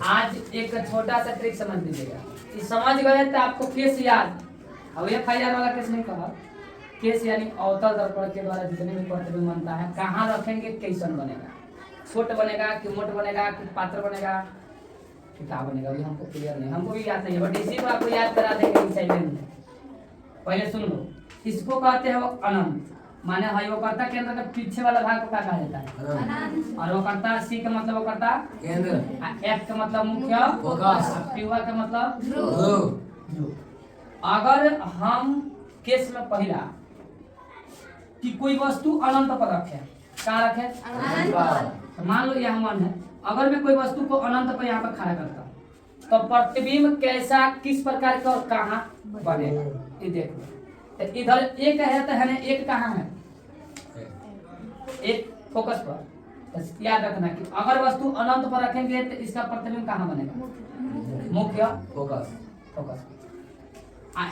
आज एक छोटा सा ट्रिक समझ लीजिएगा। ये समझ गए तो आपको केस याद। अब FIR वाला केस नहीं कहा, केस यानी अवतल दर्पण के द्वारा जितने भी प्रतिबिंब बनता है कहाँ रखेंगे, कैसन बनेगा, छोट बनेगा कि मोट बनेगा कि पात्र बनेगा कि क्या बनेगा, अभी हमको क्लियर नहीं, हमको भी याद नहीं है, बट इसी को आपको याद करा देंगे इस साइलेंट में। पहले सुन लो, इसको कहते हैं वो अनंत, माने है वो कर्ता केंद्र के पीछे वाला भाग को क्या कहा जाता है, अनंत। और वो कर्ता C का मतलब वो कर्ता केंद्र, F का मतलब मुख्य फोकस, P का मतलब ध्रुव। अगर हम केस में पहला कि कोई वस्तु अनंत पर रखे, कहाँ रखे, अनंत पर, मान लो यह मन है, अगर मैं कोई वस्तु को अनंत पर यहाँ पर खड़ा करता हूँ तो प्रतिबिंब कैसा, किस प्रकार का और कहाँ बनेगा, ये देख लो। तो इधर एक है तो है ना, एक कहाँ है, एक फोकस पर। तो याद रखना कि अगर वस्तु अनंत पर रखेंगे तो इसका प्रतिबिंब कहाँ बनेगा, मुख्य फोकस।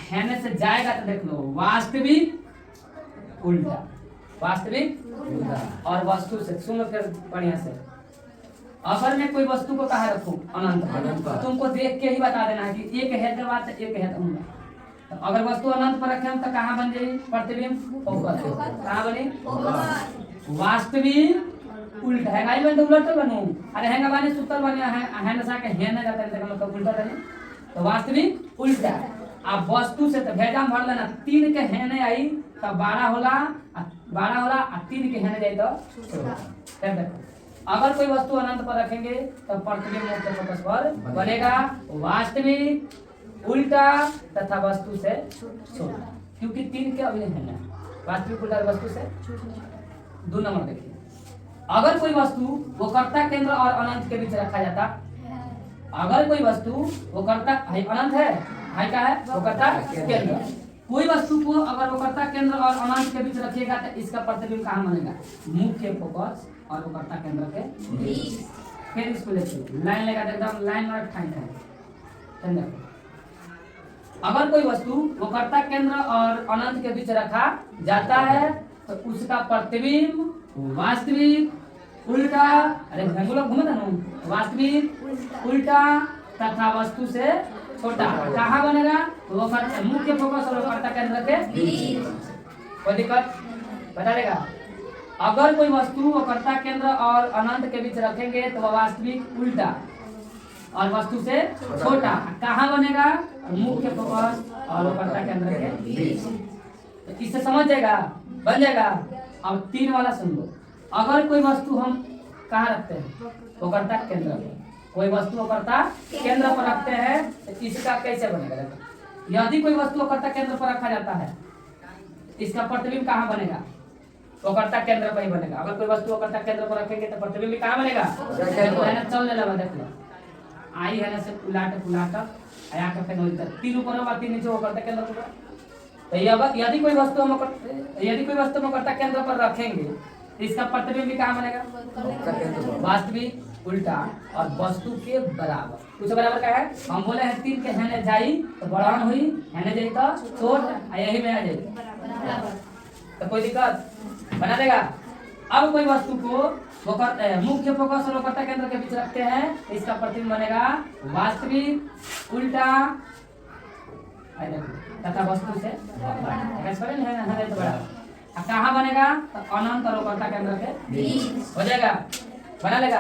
हैने से जाएगा तो देख लो वास्तविक उल्टा, और वस्तु से सुन लो फिर बढ़िया से। अगर मैं कोई वस्तु को कहाँ रखूं, अनंत पर, तुमको देख के ही बता देना है कि एक है तो बात, एक है तो अगर वस्तु अनंत पर रखें तो कहाँ बन जाएगी प्रतिबिंब, फोकस। कहाँ बने, वास्तविक उल्टा है, गाइस मैं तो उल्टा बनूं, अरे हैंगा बने सुतल बने है ना, साके है ना जाता है मतलब उल्टा बने, तो वास्तविक उल्टा। अब वस्तु से तो भेजा भर लेना, 3 के है नहीं आई तो 12 होला, 3 के है नहीं जाए तो फिर देखो, अगर कोई वस्तु अनंत पर रखेंगे तो प्रतिबिंब मुख्य फोकस पर बनेगा, वास्तविक उल्टा तथा वस्तु से छोटा, क्योंकि 3 के अभी है ना, वास्तविक उल्टा वस्तु से। 2 नंबर देखिए, अगर कोई वस्तु वो कर्ता केंद्र और अनंत के बीच रखा जाता, अगर कोई वस्तु वो कर्ता अनंत है, क्या है वो कर्ता केंद्र, कोई वस्तु को अगर वो कर्ता केंद्र और अनंत के बीच रखिएगा तो इसका प्रतिबिंब कहाँ बनेगा, मुख्य फोकस और वो कर्ता केंद्र के बीच। फिर इसको देखिए, लाइन लगा दे, एकदम लाइन में ठाई है। अगर कोई वस्तु वो कर्ता केंद्र और अनंत के बीच रखा जाता है तो उसका प्रतिबिंब वास्तविक उल्टा, अरे भंगुला घूमे था ना, वास्तविक उल्टा तथा वस्तु से छोटा कहाँ बनेगा, तो वो मुख्य फोकस और कर्ता केंद्र के बीच। कोई दिक्कत बता देगा। अगर कोई वस्तु वो कर्ता केंद्र और अनंत के बीच रखेंगे तो वह वास्तविक उल्टा और वस्तु से छोटा कहाँ बनेगा, मुख्य फोकस और कर्ता केंद्र के बीच। तो इससे समझ जाएगा, बन जाएगा। अब 3 वाला सुन लो, अगर कोई वस्तु हम कहाँ रखते हैं, वो कर्ता केंद्र पर, कोई वस्तु को कर्ता केंद्र पर रखते हैं तो इसका कैसे बनेगा, यदि कोई वस्तु को कर्ता केंद्र पर रखा जाता है इसका प्रतिबिंब कहाँ बनेगा, वो कर्ता केंद्र पर ही बनेगा। अगर कोई वस्तु को कर्ता केंद्र पर रखेंगे तो प्रतिबिंब कहाँ बनेगा, चलने लगा, देख लो आई है ना से उलाट आया का फिर 3 ऊपर और 3 नीचे वो कर्ता केंद्र पर। तो यदि कोई वस्तु हम कर्ता केंद्र पर रखेंगे इसका प्रतिबिंब भी कहाँ बनेगा, वास्तविक उल्टा और वस्तु के बराबर। कुछ बराबर का है, हम बोले हैं 3 के हैने जाई तो बढ़ान हुई, हैने जाई तो छोट, यही में आ जाएगी, तो कोई दिक्कत बना देगा। अब कोई वस्तु को वो मुख्य फोकस और कर्ता केंद्र के बीच रखते हैं तो इसका प्रतिबिंब बनेगा वास्तविक उल्टा तथा वस्तु से बड़ा। कहाँ बनेगा, तो अनंत और कर्ता केंद्र के बीच हो जाएगा, बना लेगा।